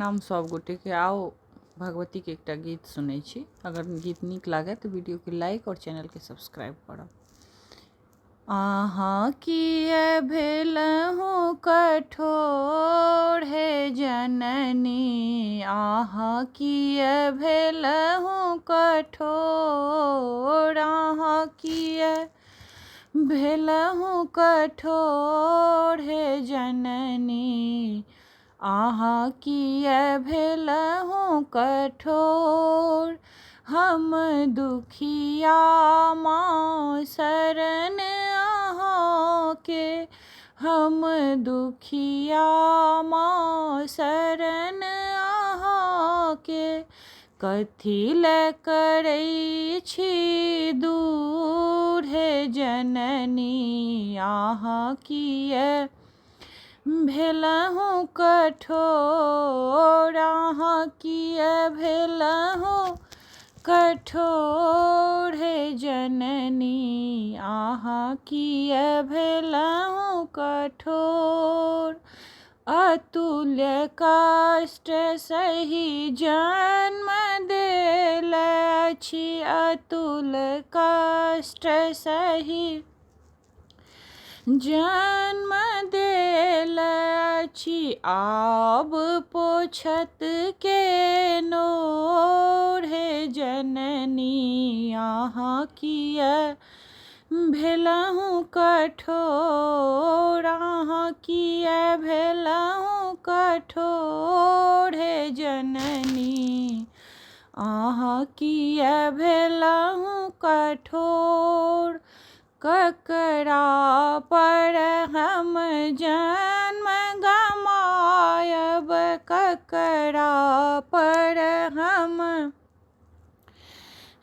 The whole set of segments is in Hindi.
प्रणाम सब गोटे के। आओ भगवती के एकटा गीत सुनै छी। अगर गीत नीक लागे तो वीडियो के लाइक और चैनल के सब्सक्राइब करब। अहाँ किए भेलहुँ कठोर हे जननी, अहाँ किए भेलहुँ कठोर, अहाँ किए भेलहुँ कठोर हे जननी, अहाँ किए भेलहुँ कठोर। हम दुखिया माँ शरण अहाँके, हम दुखिया माँ शरण अहाँके, कथी लए करै छी दूर हे जननी, अहाँ किए भेलहुँ कठोर, अहाँ किए भेलहुँ कठोर हे जननी, अहाँ किए भेलहुँ कठोर। अतुल्य कष्ट सही जन्म देल छी, अतुल्य कष्ट सही जन्म देल छी, आब पोछत के नोर हे जननी, अहाँ किए भेलहुँ कठोर, अहाँ किए भेलहुँ कठोर हे जननी, अहाँ किए भेलहुँ कठोर। ककरा पर हम जन्म गमायब, ककरा पर हम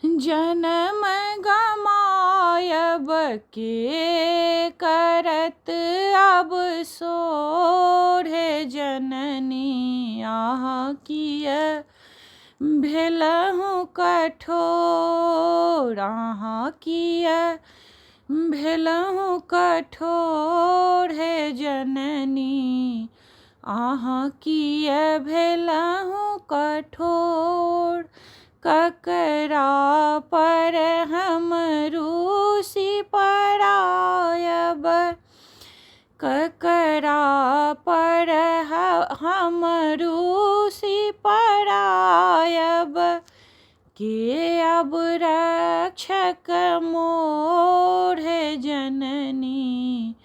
जन्म गमायब, के करत अब सोर हे जननी, अहाँ किए भेलहुँ कठोर, अहाँ किए भेलहुँ कठोर हे जननी, अहाँ किए भेलहुँ कठोर। ककरा पर हम रूसी परायब, ककरा पर हम रूसी परायब, के अब रक्षक मोर हे जननी,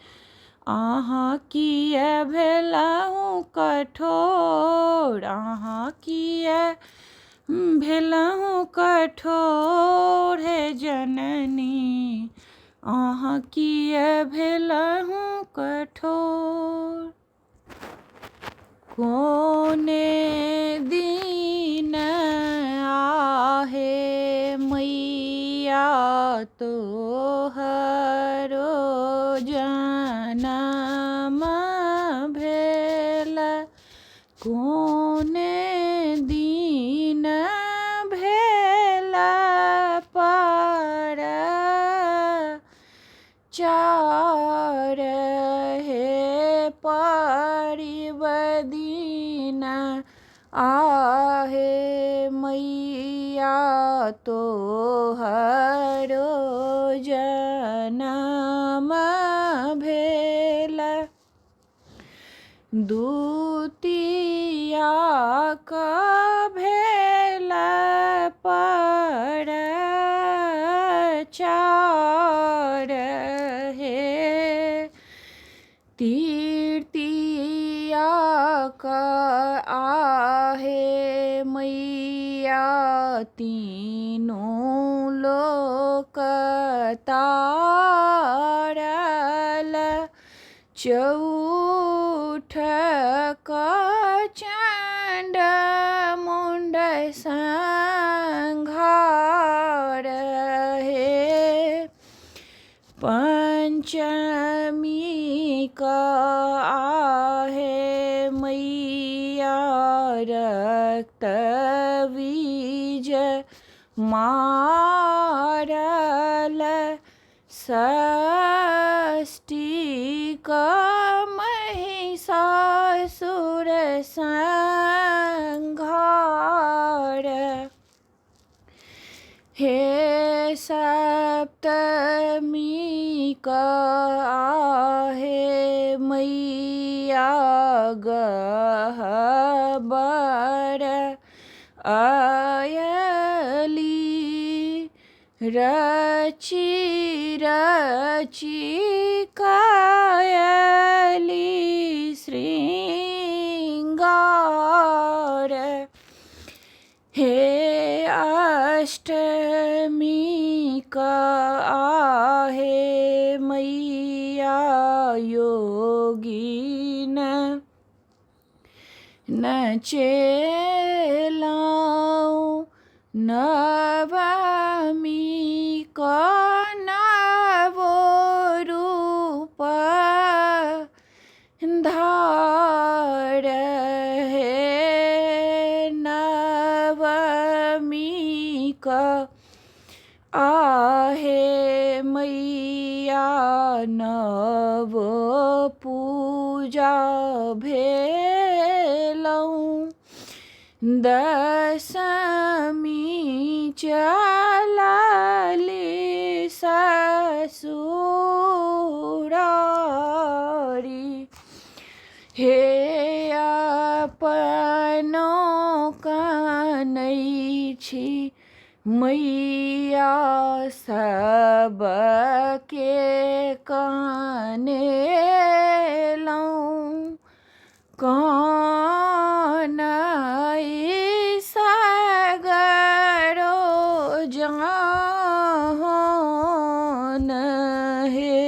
अहाँ किए भेलहुँ कठोर, अहाँ किए भेलहुँ कठोर हे जननी, अहाँ किए भेलहुँ कठोर। कोने दिन आहे मैया तोहरो जनम भेल, कोने दिन भेल पर चार हे परिबदीन, आहे मैया तोहरो जनम भेल। दुतिया का भेल पर चार हे, तृतीया का आहे मैया तीनों लोक तारल, चौठ का चंड मुंड संघार हे, पंचमी का आहे मैया रक्त बीज मारल, षष्ठी का महिषासुर संहार सप्तमी का आहे मैया गहबर आयली रची रची कायली श्रृंगार हे अष्टमी का आहे मैया योगीन नचेलाऊं नवमी का नवो रूप धार है नवमी का आहे मैया नव पूजा भेलऊं दशमी चलली ससुरारी हे अपनों कनै छी मैया सबके कानेलऊं कौन सगरो जहान है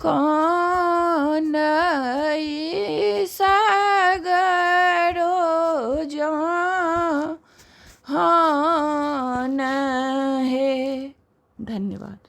कौन सगरो जहान है। धन्यवाद।